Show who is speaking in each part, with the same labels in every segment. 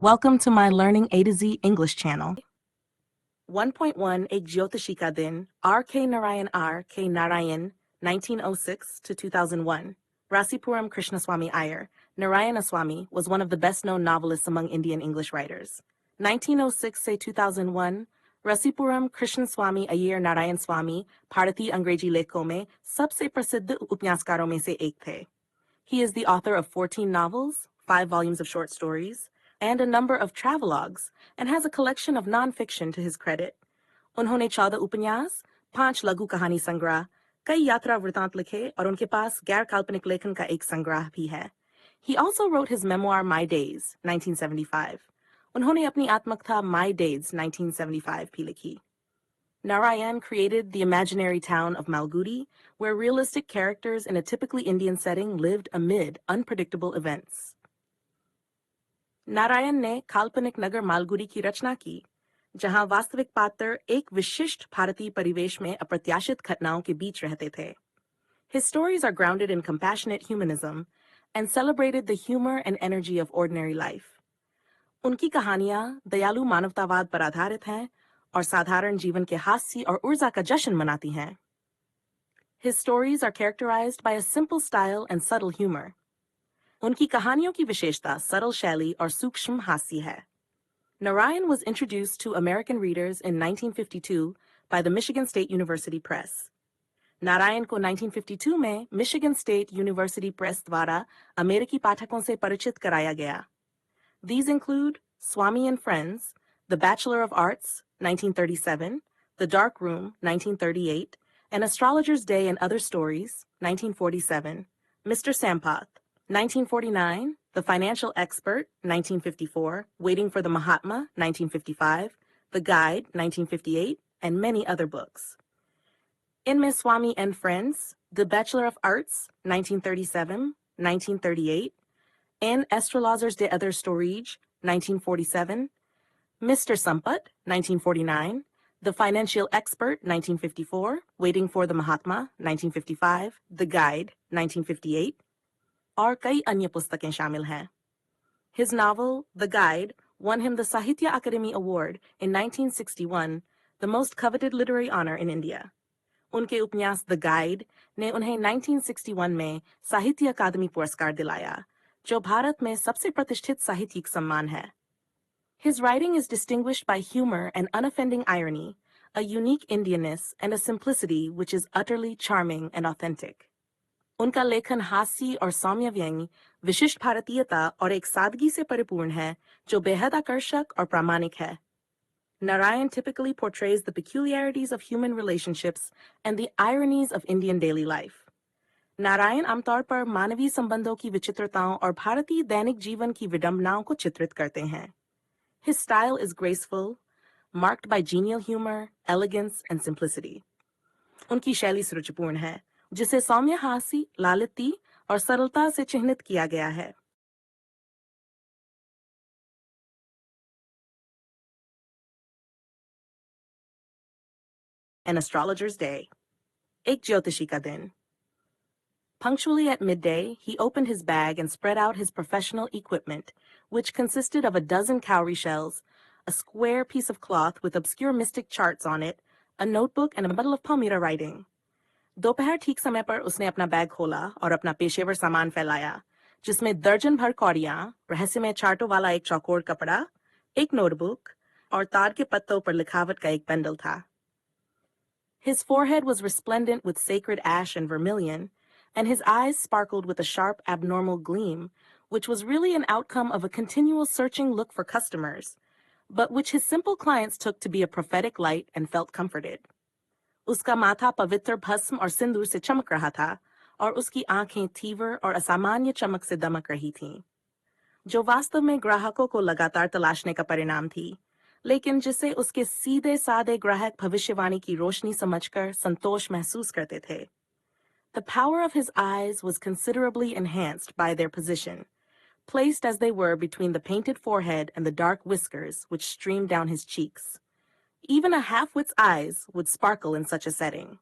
Speaker 1: Welcome to my Learning A to Z English channel. 1.1 Ek Jyotishi Ka Din, R.K. Narayan R.K. Narayan, 1906 to 2001. Rasipuram Krishnaswamy Iyer, Narayanaswamy, was one of the best-known novelists among Indian English writers. 1906 से 2001, रसीपुरम कृष्णस्वामी अय्यर नारायण स्वामी भारतीय अंग्रेजी लेखकों में सबसे प्रसिद्ध उपन्यासकारों में से एक थे. He is the author of 14 novels, 5 volumes of short stories, and a number of travelogues, and has a collection of non-fiction to his credit. उन्होंने 14 उपन्यास, 5 लघु कहानी संग्रह, कई यात्रा वृत्तांत लिखे और उनके पास गैर काल्पनिक लेखन का एक संग्रह भी है. He also wrote his memoir My Days, 1975. उन्होंने अपनी आत्मकथा My Days, 1975 भी लिखी. Narayan created the imaginary town of Malgudi, where realistic characters in a typically Indian setting lived amid unpredictable events. Narayan ने काल्पनिक नगर मालगुडी की रचना की, जहां वास्तविक पात्र एक विशिष्ट भारतीय परिवेश में अप्रत्याशित घटनाओं के बीच रहते थे. His stories are grounded in compassionate humanism and celebrated the humor and energy of ordinary life. उनकी कहानियां दयालु मानवतावाद पर आधारित हैं और साधारण जीवन के हास्य और ऊर्जा का जश्न मनाती हैं. His stories are characterized by a simple style and subtle humor. उनकी कहानियों की विशेषता सरल शैली और सूक्ष्म हास्य है. Narayan was introduced to American readers in 1952 by the Michigan State University Press. Narayan को 1952 में Michigan State University Press द्वारा अमेरिकी पाठकों से परिचित कराया गया. These include Swami and Friends, The Bachelor of Arts, 1937, The Dark Room, 1938, An Astrologer's Day and Other Stories, 1947, Mr. Sampath, 1949, The Financial Expert, 1954, Waiting for the Mahatma, 1955, The Guide, 1958, and many other books. In Swami and Friends, The Bachelor of Arts, 1937, 1938, In Astrologers de Other Storage, 1947, Mr. Sampath, 1949, The Financial Expert, 1954, Waiting for the Mahatma, 1955, The Guide, 1958, और कई अन्य पुस्तकें शामिल हैं. His novel, The Guide, won him the Sahitya Akademi Award in 1961, the most coveted literary honor in India. उनके उपन्यास The Guide ने उन्हें 1961 में साहित्य अकादमी पुरस्कार दिलाया, जो भारत में सबसे प्रतिष्ठित साहित्यिक सम्मान है. His writing is distinguished by humor and unoffending irony, a unique Indianness and a simplicity which is utterly charming and authentic. उनका लेखन हास्य और सौम्य व्यंग्य, विशिष्ट भारतीयता और एक सादगी से परिपूर्ण है, जो बेहद आकर्षक और प्रामाणिक है. Narayan typically portrays the peculiarities of human relationships and the ironies of Indian daily life. Narayan आमतौर पर मानवीय संबंधों की विचित्रताओं और भारतीय दैनिक जीवन की विडंबनाओं को चित्रित करते हैं. His style is graceful, marked by genial humor, elegance, and simplicity. उनकी शैली सुरुचिपूर्ण है, जिसे सौम्य हास्य, लालित्य और सरलता से चिह्नित किया गया है. An Astrologer's Day. एक ज्योतिषी का दिन. Punctually at midday, he opened his bag and spread out his professional equipment, which consisted of a dozen cowrie shells, a square piece of cloth with obscure mystic charts on it, a notebook, and a bundle of palmyra writing. दोपहर ठीक समय पर उसने अपना bag खोला और अपना पेशेवर सामान फैलाया, जिसमें दर्जन भर कौड़ियां, रहस्यमय चार्टों वाला एक चौकोर कपड़ा, एक नोटबुक और तार के पत्तों पर लिखावट का एक बंडल था. His forehead was resplendent with sacred ash and vermilion, and his eyes sparkled with a sharp, abnormal gleam, which was really an outcome of a continual searching look for customers, but which his simple clients took to be a prophetic light and felt comforted. उसका माथा पवित्र भस्म और सिंदूर से चमक रहा था, और उसकी आंखें तीव्र और असामान्य चमक से दमक रही थीं, जो वास्तव में ग्राहकों को लगातार तलाशने का परिणाम थी, लेकिन जिसे उसके सीधे साधे ग्राहक भविष्यवाणी की रोशनी समझकर संतोष महसूस करते थे. The power of his eyes was considerably enhanced by their position, placed as they were between the painted forehead and the dark whiskers which streamed down his cheeks. Even a half-wit's eyes would sparkle in such a setting.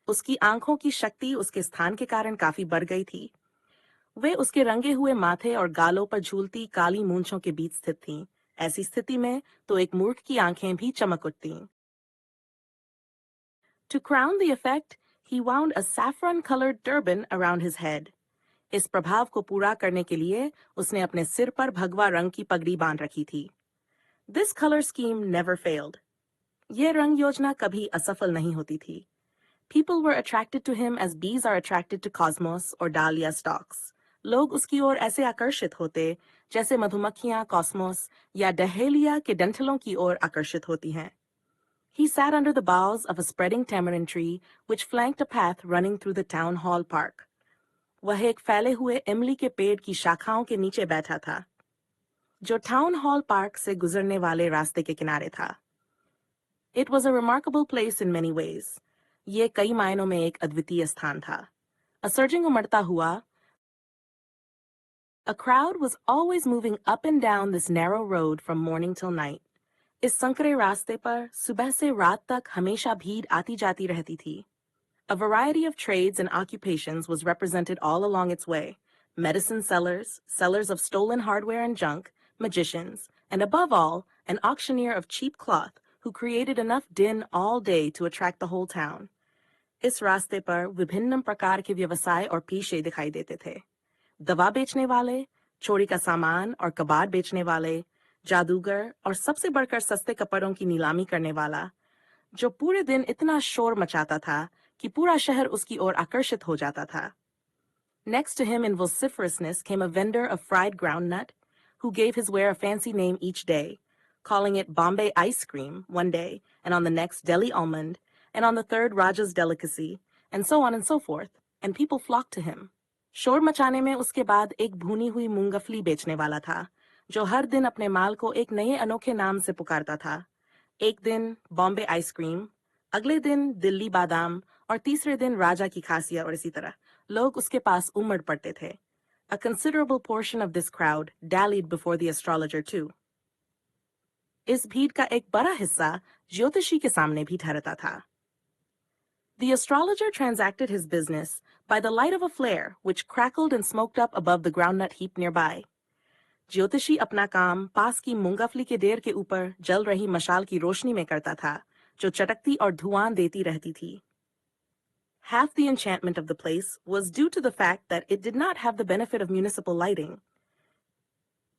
Speaker 1: उसकी आंखों की शक्ति उसके स्थान के कारण काफी बढ़ गई थी. वे उसके रंगे हुए माथे और गालों पर झूलती काली मूंछों के बीच स्थित थीं। ऐसी स्थिति में तो एक मूर्ख की आंखें भी चमक उठतीं। To crown the effect, he wound a saffron-colored turban around his head. इस प्रभाव को पूरा करने के लिए उसने अपने सिर पर भगवा रंग की पगड़ी बांध रखी थी। This color scheme never failed. यह रंग योजना कभी असफल नहीं होती थी। People were attracted to him as bees are attracted to cosmos or dahlia stalks. लोग उसकी ओर ऐसे आकर्षित होते जैसे मधुमक्खियां कॉस्मोस या डहेलिया के डंठलों की ओर आकर्षित होती हैं। He sat under the boughs of a spreading tamarind tree which flanked a path running through the town hall park. वह एक फैले हुए इमली के पेड़ की शाखाओं के नीचे बैठा था जो टाउन हॉल पार्क से गुजरने वाले रास्ते के किनारे था। It was a remarkable place in many ways. ये कई मायनों में एक अद्वितीय स्थान था। A surging उमड़ता हुआ, a crowd was always moving up and down this narrow road from morning till night. इस संकरे रास्ते पर सुबह से रात तक हमेशा भीड़ आती जाती रहती थी। A variety of trades and occupations was represented all along its way. Medicine sellers, sellers of stolen hardware and junk, magicians, and above all, an auctioneer of cheap cloth who created enough din all day to attract the whole town. इस रास्ते पर विभिन्न प्रकार के व्यवसाय और पेशे दिखाई देते थे। दवा बेचने वाले, चोरी का सामान और कबाड़ बेचने वाले, जादूगर और सबसे बढ़कर सस्ते कपड़ों की नीलामी करने वाला, जो पूरे दिन इतना शोर मचाता था कि पूरा शहर उसकी ओर आकर्षित हो जाता था। Next to him in vociferousness came a vendor of fried groundnut, who gave his ware a fancy name each day, calling it Bombay ice cream one day, and on the next Delhi almond, and on the third Raja's delicacy, and so on and so forth, and people flocked to him. शोर मचाने में उसके बाद एक भुनी हुई मूंगफली बेचने वाला था, जो हर दिन अपने माल को एक नए अनोखे नाम से पुकारता था। एक दिन बॉम्बे आइसक्रीम, अगले दिन दिल्ली बादाम और तीसरे दिन राजा की खासियत और इसी तरह लोग उसके पास उमड़ पड़ते थे। A considerable portion of this crowd dallied before the astrologer too. इस भीड़ का एक बड़ा हिस्सा ज्योतिषी के सामने भी ठहरता था। The astrologer transacted his business by the light of a flare which crackled and smoked up above the groundnut heap nearby. ज्योतिषी अपना काम पास की मूंगफली के ढेर के ऊपर जल रही मशाल की रोशनी में करता था, जो चटकती और धुआं देती रहती थी। Half the enchantment of the place was due to the fact that it did not have the benefit of municipal lighting.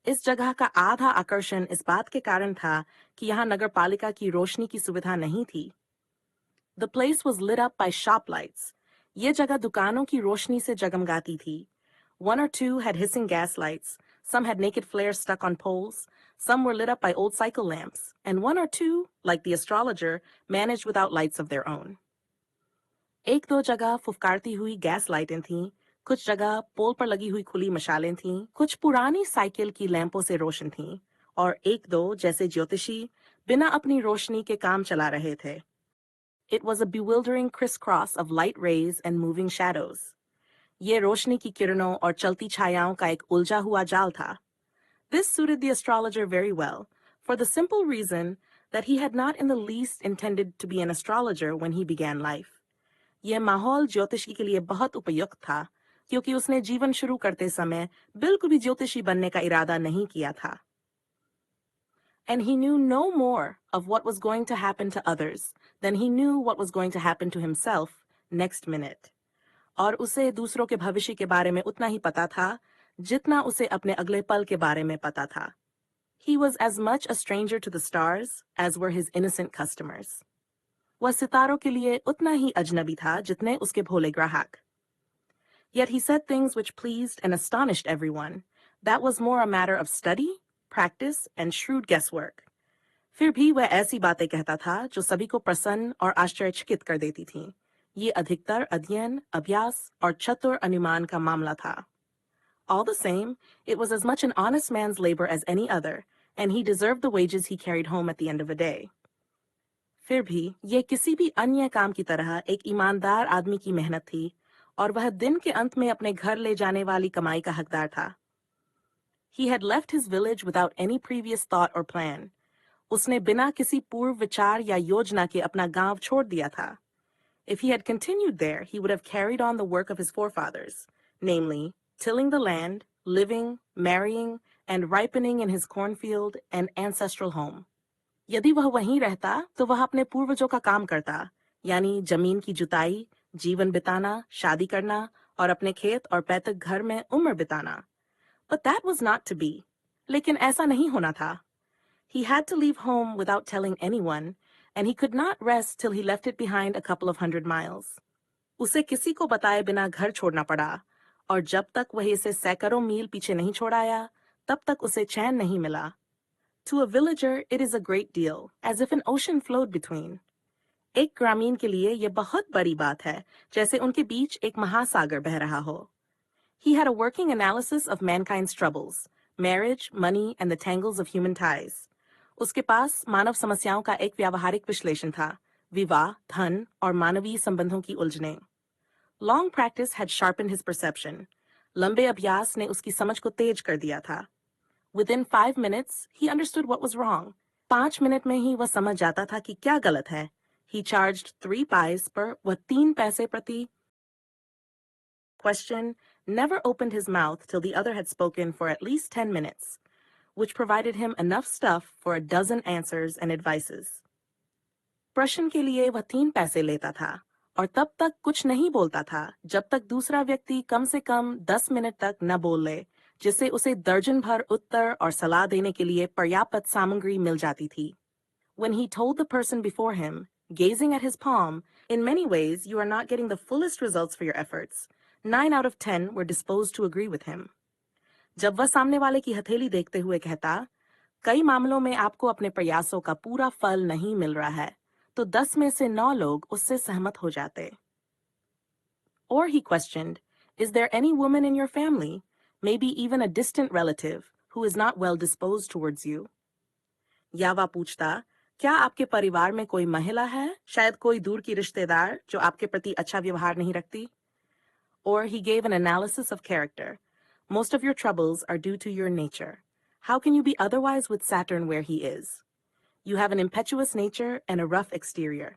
Speaker 1: इस जगह का आधा आकर्षण इस बात के कारण था कि यहाँ नगरपालिका की रोशनी की सुविधा नहीं थी। The place was lit up by shop lights. ये जगह दुकानों की रोशनी से जगमगाती थी। One or two had hissing gas lights, some had naked flares stuck on poles, some were lit up by old cycle lamps, and one or two, like the astrologer, managed without lights of their own. एक दो जगह फुफकारती हुई gas लाइटें थीं, कुछ जगह पोल पर लगी हुई खुली मशालें थीं, कुछ पुरानी साइकिल की लैंपों से रोशन थीं, और एक दो जैसे ज्योतिषी बिना अपनी रोशनी के काम चला रहे थे। It was a bewildering crisscross of light rays and moving shadows. ये रोशनी की किरणों और चलती छायाओं का एक उलझा हुआ जाल था। This suited the astrologer very well, for the simple reason that he had not in the least intended to be an astrologer when he began life. यह माहौल ज्योतिषी के लिए बहुत उपयुक्त था, क्योंकि उसने जीवन शुरू करते समय बिल्कुल भी ज्योतिषी बनने का इरादा नहीं किया था। And he knew no more of what was going to happen to others than he knew what was going to happen to himself next minute. और उसे दूसरों के भविष्य के बारे में उतना ही पता था जितना उसे अपने अगले पल के बारे में पता था। He was as much a stranger to the stars as were his innocent customers. वह सितारों के लिए उतना ही अजनबी था जितने उसके भोले ग्राहक। Yet he said things which pleased and astonished everyone. That was more a matter of study, practice, and shrewd guesswork. फिर भी वह ऐसी बातें कहता था जो सभी को प्रसन्न और आश्चर्यचकित कर देती थीं। ये अधिकतर अध्ययन, अभ्यास और चतुर अनुमान का मामला था। All the same, it was as much an honest man's labor as any other, and he deserved the wages he carried home at the end of the day. फिर भी ये किसी भी अन्य काम की तरह एक ईमानदार आदमी की मेहनत थी, और वह दिन के अंत में अपने घर ले जाने वाली कमाई का हकदार था। He had left his village without any previous thought or plan. उसने बिना किसी पूर्व विचार या योजना के अपना गांव छोड़ दिया था। If he had continued there, he would have carried on the work of his forefathers, namely, tilling the land, living, marrying, and ripening in his cornfield and ancestral home. यदि वह वहीं रहता तो वह अपने पूर्वजों का काम करता, यानी जमीन की जुताई, जीवन बिताना, शादी करना और अपने खेत और पैतृक घर में उम्र बिताना. But that was not to be. लेकिन ऐसा नहीं होना था. He had to leave home without telling anyone, and he could not rest till he left it behind a couple of 100 miles. उसे किसी को बताए बिना घर छोड़ना पड़ा, और जब तक वह इसे सैकड़ों मील पीछे नहीं छोड़ आया, तब तक उसे चैन नहीं मिला. To a villager, it is a great deal, as if an ocean flowed between. एक ग्रामीण के लिए यह बहुत बड़ी बात है, जैसे उनके बीच एक महासागर बह रहा हो. He had a working analysis of mankind's troubles, marriage, money, and the tangles of human ties. उसके पास मानव समस्याओं का एक व्यावहारिक विश्लेषण था, विवाह, धन और मानवीय संबंधों की उलझनें. Long practice had sharpened his perception. लंबे अभ्यास ने उसकी समझ को तेज कर दिया था. Within 5 minutes, he understood what was wrong. 5 minute में ही वह समझ जाता था कि क्या गलत है. He charged 3 pies पर वह 3 पैसे प्रति question, never opened his mouth till the other had spoken for at least 10 minutes, which provided him enough stuff for a dozen answers and advices. प्रश्न के लिए वह 3 पैसे लेता था और तब तक कुछ नहीं बोलता था जब तक दूसरा व्यक्ति कम से कम 10 मिनट तक न बोल ले, जिससे उसे दर्जन भर उत्तर और सलाह देने के लिए पर्याप्त सामग्री मिल जाती थी. When he told the person before him, gazing at his palm, in many ways you are not getting the fullest results for your efforts, 9 out of 10 were disposed to agree with him. जब वह सामने वाले की हथेली देखते हुए कहता, कई मामलों में आपको अपने प्रयासों का पूरा फल नहीं मिल रहा है, तो 10 में से 9 लोग उससे सहमत हो जाते. Or he questioned, is there any woman in your family, maybe even a distant relative, who is not well disposed towards you? या वह पूछता, क्या आपके परिवार में कोई महिला है, शायद कोई दूर की रिश्तेदार जो आपके प्रति अच्छा व्यवहार नहीं रखती? Or he gave an analysis of character. Most of your troubles are due to your nature. How can you be otherwise with Saturn where he is? You have an impetuous nature and a rough exterior.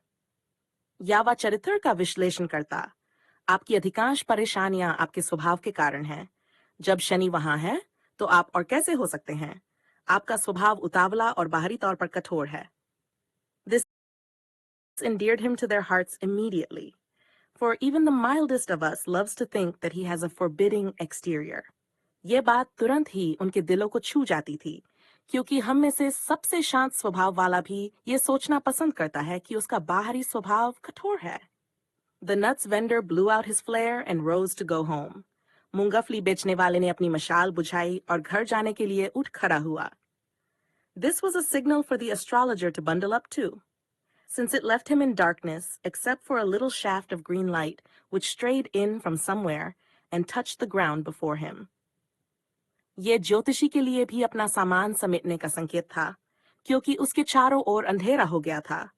Speaker 1: या वह चरित्र का विश्लेषण करता, आपकी अधिकांश परेशानियां आपके स्वभाव के कारण हैं. जब शनि वहां है, तो आप और कैसे हो सकते हैं? आपका स्वभाव उतावला और बाहरी तौर पर कठोर है. This endeared him to their hearts immediately, for even the mildest of us loves to think that he has a forbidding exterior. ये बात तुरंत ही उनके दिलों को छू जाती थी, क्योंकि हम में से सबसे शांत स्वभाव वाला भी ये सोचना पसंद करता है कि उसका बाहरी स्वभाव कठोर है. The nuts vendor blew out his flare and rose to go home. मूंगफली बेचने वाले ने अपनी मशाल बुझाई और घर जाने के लिए उठ खड़ा हुआ. This was a signal for the astrologer to bundle up too, since it left him in darkness except for a little shaft of green light which strayed in from somewhere and touched the ground before him. ये ज्योतिषी के लिए भी अपना सामान समेटने का संकेत था, क्योंकि उसके चारों ओर अंधेरा हो गया था,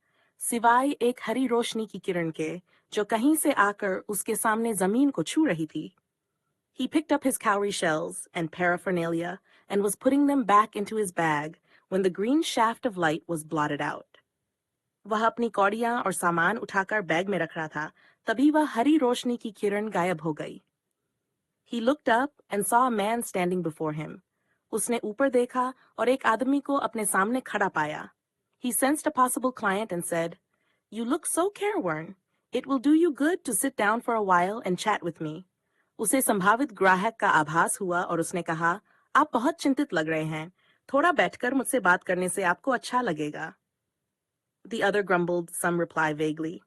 Speaker 1: सिवाय एक हरी रोशनी की किरण के जो कहीं से आकर उसके सामने जमीन को छू रही थी. He picked up his cowrie shells and paraphernalia and was putting them back into his bag when the green shaft of light was blotted out. वह अपनी कौड़ियां और सामान उठाकर बैग में रख रहा था, तभी वह हरी रोशनी की किरण गायब हो गई. He looked up and saw a man standing before him. उसने ऊपर देखा और एक आदमी को अपने सामने खड़ा पाया. He sensed a possible client and said, "You look so careworn. It will do you good to sit down for a while and chat with me." उसे संभावित ग्राहक का आभास हुआ और उसने कहा, आप बहुत चिंतित लग रहे हैं. थोड़ा बैठकर मुझसे बात करने से आपको अच्छा लगेगा. The other grumbled some reply vaguely.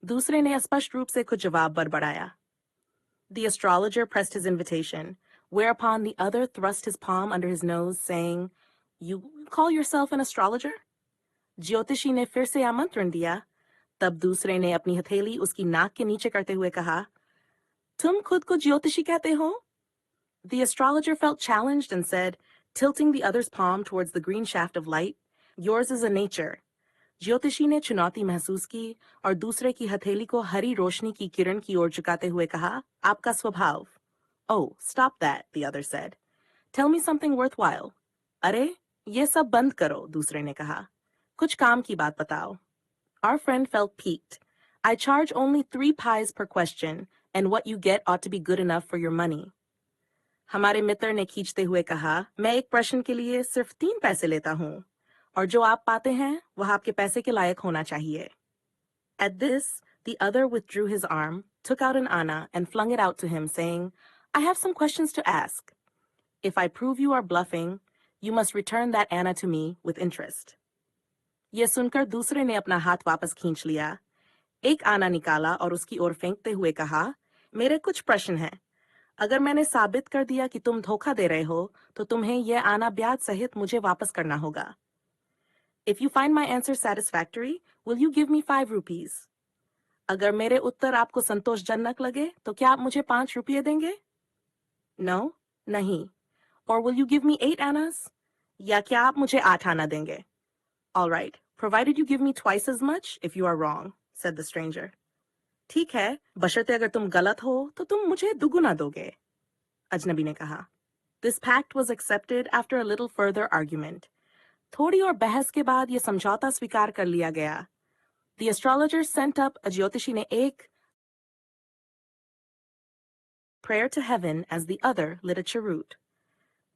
Speaker 1: दूसरे ने स्पष्ट रूप से कुछ जवाब बड़बड़ाया. The astrologer pressed his invitation, whereupon the other thrust his palm under his nose, saying, "You call yourself an astrologer?" ज्योतिषी ने फिर से आमंत्रण दिया. तब दूसरे ने अपनी हथेली उसकी नाक के नीचे करते हुए कहा, तुम खुद को ज्योतिषी कहते हो? The astrologer felt challenged and said, tilting the other's palm towards the green shaft of light, "Yours is a nature." ज्योतिषी ने चुनौती महसूस की और दूसरे की हथेली को हरी रोशनी की किरण की ओर झुकाते हुए कहा, आपका स्वभाव. "Oh, stop that," the other said. "Tell me something worthwhile." अरे, ये सब बंद करो, दूसरे ने कहा. कुछ काम की बात बताओ. Our friend felt piqued. I charge only 3 pies per question, and what you get ought to be good enough for your money. हमारे मित्र ने खींचते हुए कहा, मैं एक प्रश्न के लिए सिर्फ 3 पैसे लेता हूँ और जो आप पाते हैं वह आपके पैसे के लायक होना चाहिए. At this, the other withdrew his arm, took out an ana, and flung it out to him, saying, I have some questions to ask. If I prove you are bluffing, you must return that ana to me with interest. यह सुनकर दूसरे ने अपना हाथ वापस खींच लिया, एक आना निकाला और उसकी ओर फेंकते हुए कहा, मेरे कुछ प्रश्न हैं. अगर मैंने साबित कर दिया कि तुम धोखा दे रहे हो, तो तुम्हें यह आना ब्याज सहित मुझे वापस करना होगा. If you find my answer satisfactory, will you give me 5 rupees? अगर मेरे उत्तर आपको संतोषजनक लगे, तो क्या आप मुझे 5 रुपये देंगे? No, नहीं. Or will you give me 8 annas? या क्या आप मुझे 8 आना देंगे? All right, provided you give me twice as much if you are wrong, said the stranger. ठीक है, बशर्ते अगर तुम गलत हो, तो तुम मुझे दुगुना दोगे. अजनबी ने कहा. This pact was accepted after a little further argument. थोड़ी और बहस के बाद यह समझौता स्वीकार कर लिया गया. The astrologer sent up a ज्योतिषी ने एक prayer to heaven as the other lit a cheroot.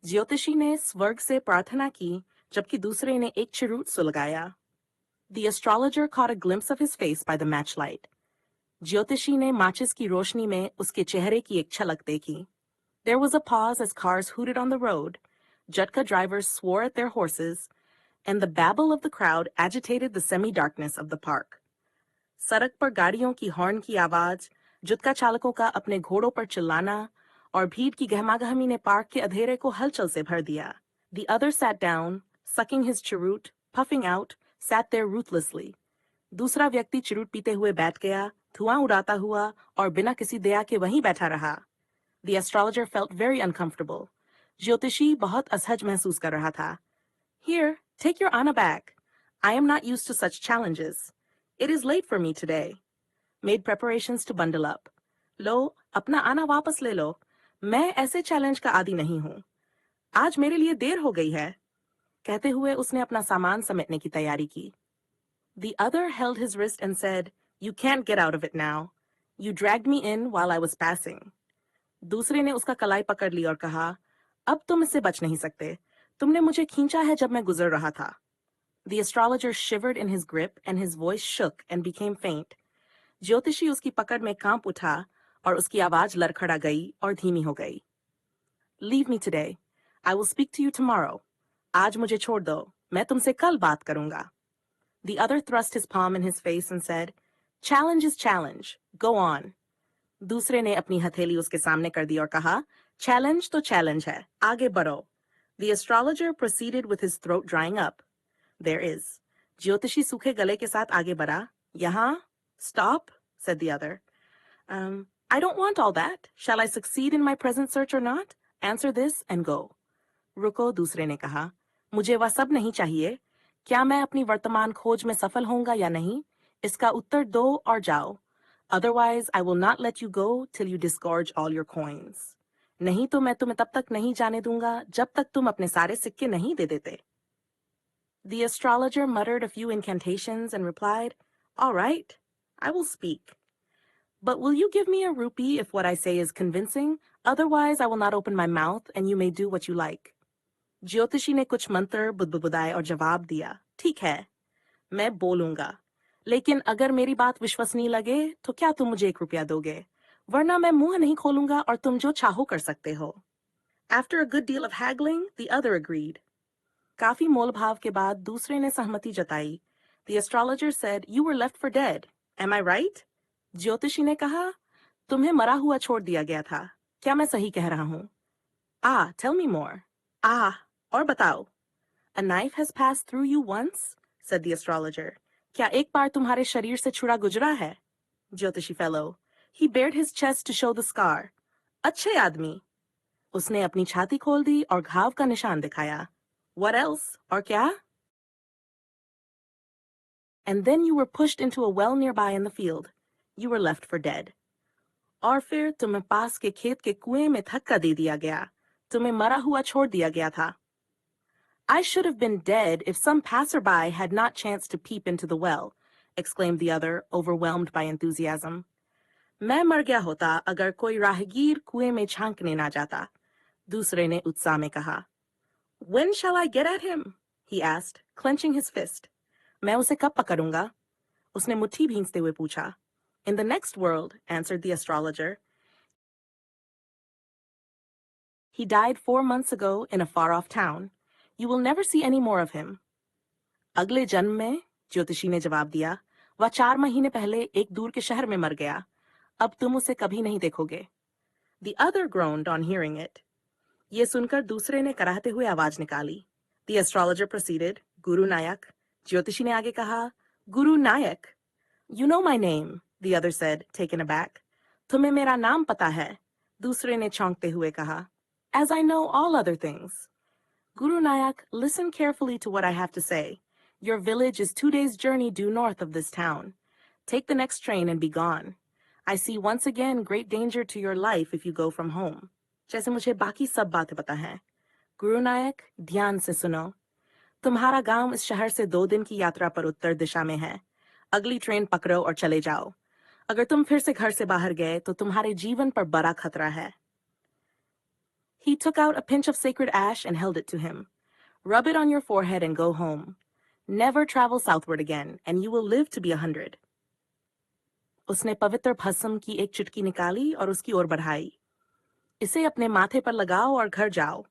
Speaker 1: ज्योतिषी ने स्वर्ग से प्रार्थना की, जबकि दूसरे ने एक cheroot सुलगाया. The astrologer caught a glimpse of his face by the matchlight. ज्योतिषी ने माचिस की रोशनी में उसके चेहरे की एक झलक देखी. There was a pause as cars hooted on the road, Jutka drivers swore at their horses, and the babble of the crowd agitated the semi-darkness of the park. सड़क पर गाड़ियों की हॉर्न की आवाज, जुत्का चालकों का अपने घोड़ों पर चिल्लाना और भीड़ की गहमागहमी ने पार्क के अंधेरे को हलचल से भर दिया. The other sat down, sucking his cheroot, puffing out, sat there ruthlessly. दूसरा व्यक्ति चिरूट पीते हुए बैठ गया, धुआं उड़ाता हुआ और बिना किसी दया के वहीं बैठा रहा. The astrologer felt very uncomfortable. ज्योतिषी बहुत असहज महसूस कर रहा था. Here, take your Anna back. I am not used to such challenges. It is late for me today. Made preparations to bundle up. लो, अपना आना वापस ले लो. मैं ऐसे चैलेंज का आदी नहीं हूँ. आज मेरे लिए देर हो गई है. कहते हुए उसने अपना सामान समेटने की तैयारी की. The other held his wrist and said, You can't get out of it now. You dragged me in while I was passing. दूसरे ने उसका कलाई पकड़ ली और कहा, अब तुम इससे बच नहीं सकते. तुमने मुझे खींचा है जब मैं गुजर रहा था. The astrologer shivered in his grip and his voice shook and became faint. ज्योतिषी उसकी पकड़ में कांप उठा और उसकी आवाज लड़खड़ा गई और धीमी हो गई. Leave me today. I will speak to you tomorrow. आज मुझे छोड़ दो. मैं तुमसे कल बात करूंगा. The other thrust his palm in his face and said, Challenge is challenge. Go on. दूसरे ने अपनी हथेली उसके सामने कर दी और कहा, Challenge तो challenge है. आगे बढ़ो. The astrologer proceeded with his throat drying up. There is. ज्योतिषी सूखे गले के साथ आगे बढ़ा. यहाँ? Stop, said the other. I don't want all that. Shall I succeed in my present search or not? Answer this and go. रुको, दूसरे ने कहा. मुझे वह सब नहीं चाहिए. क्या मैं अपनी वर्तमान खोज में सफल होऊंगा या नहीं? इसका उत्तर दो और जाओ. Otherwise, I will not let you go till you disgorge all your coins. नहीं तो मैं तुम्हें तब तक नहीं जाने दूंगा जब तक तुम अपने सारे सिक्के नहीं दे देते. The astrologer muttered a few incantations and replied, All right, I will speak. But will you give me a rupee if what I say is convincing? Otherwise, I will not open my mouth and you may do what you like. ज्योतिषी ने कुछ मंत्र बुदबुदाए और जवाब दिया, ठीक है, मैं बोलूंगा. लेकिन अगर मेरी बात विश्वसनीय लगे, तो क्या तुम मुझे 1 रुपया दोगे? वरना मैं मुंह नहीं खोलूंगा और तुम जो चाहो कर सकते हो. After a good deal of haggling, the other agreed. काफी मोलभाव के बाद दूसरे ने सहमति जताई. The astrologer said, You were left for dead. Am I right? ज्योतिषी ने कहा, तुम्हें मरा हुआ छोड़ दिया गया था. क्या मैं सही कह रहा हूँ? Ah, tell me more. और बताओ. A knife has passed through you once, said the astrologer. क्या एक बार तुम्हारे शरीर से छुरा गुजरा है? ज्योतिषी fellow. He bared his chest to show the scar. अच्छे आदमी. उसने अपनी छाती खोल दी और घाव का निशान दिखाया. What else? और क्या? And then you were pushed into a well nearby in the field. You were left for dead. और फिर तुम्हें पास के खेत के कुएं में धक्का दे दिया गया. तुम्हें मरा हुआ छोड़ दिया गया था. I should have been dead if some passerby had not chanced to peep into the well, exclaimed the other, overwhelmed by enthusiasm. मैं मर गया होता अगर कोई राहगीर कुएं में झांकने ना जाता. दूसरे ने उत्साह में कहा. When shall I get at him? He asked, clenching his fist. मैं उसे कब पकड़ूंगा? उसने मुट्ठी भींचते हुए पूछा. In the next world, answered the astrologer. He died 4 months ago in a far-off town. You will never see any more of him. अगले जन्म में, ज्योतिषी ने जवाब दिया, वह 4 महीने पहले एक दूर के शहर में मर गया. अब तुम उसे कभी नहीं देखोगे. The other groaned on hearing it. ये सुनकर दूसरे ने कराहते हुए आवाज निकाली. The astrologer proceeded, Guru Nayak. ज्योतिषी ने आगे कहा, Guru Nayak. You know my name, the other said, taken aback. तुम्हें मेरा नाम पता है, दूसरे ने चौंकते हुए कहा. As I know all other things. Guru Nayak, listen carefully to what I have to say. Your village is 2 days' journey due north of this town. Take the next train and be gone. I see once again great danger to your life if you go from home. जैसे मुझे बाकी सब बातें पता हैं. गुरु नायक, ध्यान से सुनो. तुम्हारा गांव इस शहर से 2 दिन की यात्रा पर उत्तर दिशा में है. अगली ट्रेन पकड़ो और चले जाओ. अगर तुम फिर से घर से बाहर गए तो तुम्हारे जीवन पर बड़ा खतरा है. He took out a pinch of sacred ash and held it to him. Rub it on your forehead and go home. Never travel southward again, and you will live to be 100. उसने पवित्र भस्म की एक चुटकी निकाली और उसकी ओर बढ़ाई. इसे अपने माथे पर लगाओ और घर जाओ.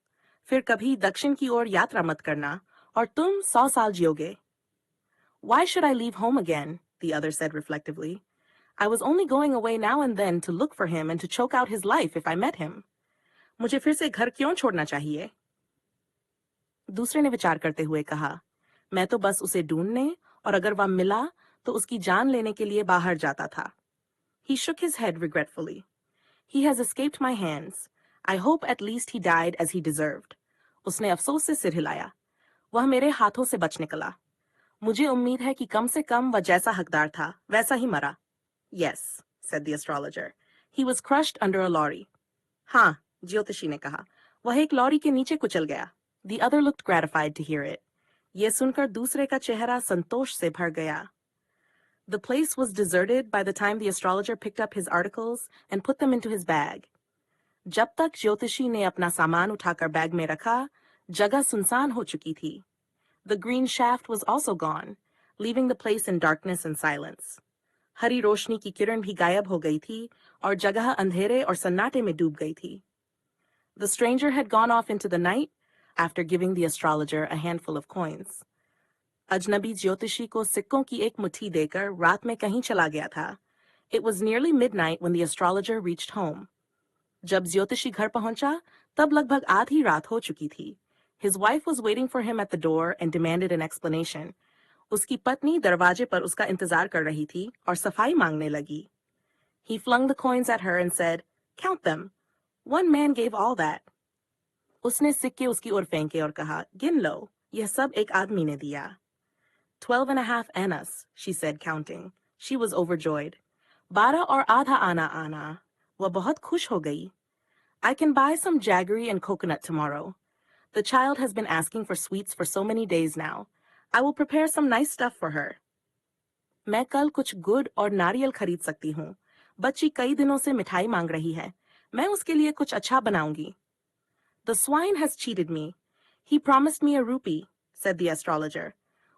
Speaker 1: फिर कभी दक्षिण की ओर यात्रा मत करना, और तुम 100 साल जियोगे. Why should I leave home again? The other said reflectively. I was only going away now and then to look for him and to choke out his life if I met him. मुझे फिर से घर क्यों छोड़ना चाहिए? दूसरे ने विचार करते हुए कहा, मैं तो बस उसे ढूंढने और अगर वह मिला तो उसकी जान लेने के लिए बाहर जाता था. He shook his head regretfully. He has escaped my hands. I hope at least he died as he deserved. उसने अफसोस से सिर हिलाया. वह मेरे हाथों से बच निकला. मुझे उम्मीद है कि कम से कम वह जैसा हकदार था वैसा ही मरा. Yes, said the astrologer. He was crushed under a lorry. हाँ, ज्योतिषी ने कहा. वह एक लॉरी के नीचे कुचल गया. The other looked gratified to hear it. ये सुनकर दूसरे का चेहरा संतोष से भर गया. The place was deserted by the time the astrologer picked up his articles and put them into his bag. जब तक ज्योतिषी ने अपना सामान उठाकर बैग में रखा, जगह सुनसान हो चुकी थी. The green shaft was also gone, leaving the place in darkness and silence. हरी रोशनी की किरण भी गायब हो गई थी और जगह अंधेरे और सन्नाटे में डूब गई थी. The stranger had gone off into the night after giving the astrologer a handful of coins. अजनबी ज्योतिषी को सिक्कों की एक मुट्ठी देकर रात में कहीं चला गया था. It was nearly midnight when the astrologer reached home. जब ज्योतिषी घर पहुंचा, तब लगभग आधी रात हो चुकी थी. His wife was waiting for him at the door and demanded an explanation. उसकी पत्नी दरवाजे पर उसका इंतजार कर रही थी और सफाई मांगने लगी. He flung the coins at her and said, "Count them. One man gave all that." उसने सिक्के उसकी ओर फेंके और कहा, गिन लो, यह सब एक आदमी ने दिया. 12.5 annas, she said, counting. She was overjoyed. 12 और आधा आना आना. वह बहुत खुश हो गई. I can buy some jaggery and coconut tomorrow. The child has been asking for sweets for so many days now. I will prepare some nice stuff for her. मैं कल कुछ गुड़ और नारियल खरीद सकती हूँ. बच्ची कई दिनों से मिठाई मांग रही है. मैं उसके लिए कुछ अच्छा बनाऊंगी. The swine has cheated me. He promised me a rupee, said the astrologer.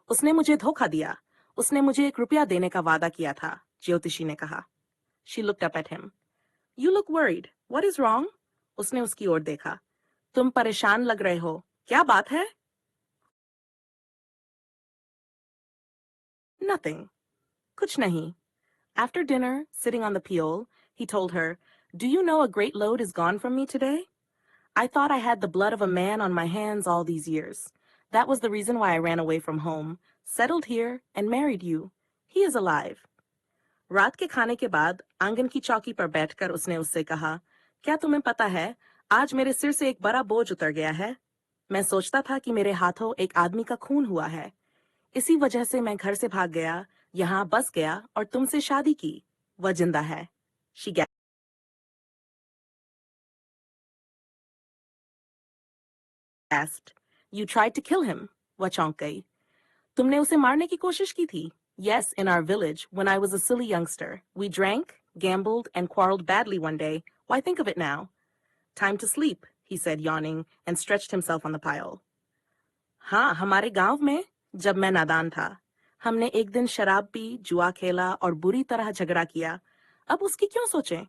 Speaker 1: उसने मुझे धोखा दिया. उसने मुझे 1 रुपया देने का वादा किया था, ज्योतिषी ने कहा. She looked up at him. You look worried. What is wrong? उसने उसकी ओर देखा. तुम परेशान लग रहे हो. क्या बात है? Nothing. कुछ नहीं. After dinner, sitting on the piole, he told her, Do you know a great load is gone from me today? I thought I had the blood of a man on my hands all these years. That was the reason why I ran away from home, settled here, and married you. He is alive. रात के खाने के बाद आंगन की चौकी पर बैठकर उसने उससे कहा, क्या तुम्हें पता है, आज मेरे सिर से एक बड़ा बोझ उतर गया है. मैं सोचता था कि मेरे हाथों एक आदमी का खून हुआ है. इसी वजह से मैं घर से भाग गया, यहाँ बस गया और तुमसे शादी की. वह जिंदा है. She gasped. You tried to kill him. वह चौंक गई. तुमने उसे मारने की कोशिश की थी. Yes, in our village, when I was a silly youngster. We drank, gambled, and quarreled badly one day. Why think of it now? Time to sleep, he said, yawning, and stretched himself on the pile. हाँ, हमारे गांव में जब मैं नादान था, हमने एक दिन शराब पी, जुआ खेला और बुरी तरह झगड़ा किया। अब उसकी क्यों सोचें?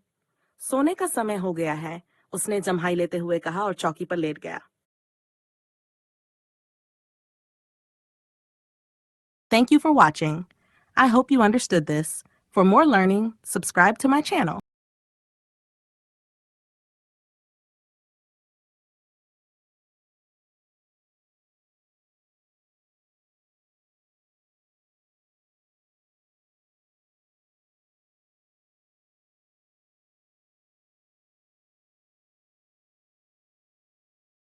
Speaker 1: सोने का समय हो गया है, उसने जम्हाई लेते हुए कहा और चौकी पर लेट गया। Thank you for watching. I hope you understood this. For more learning, subscribe to my channel.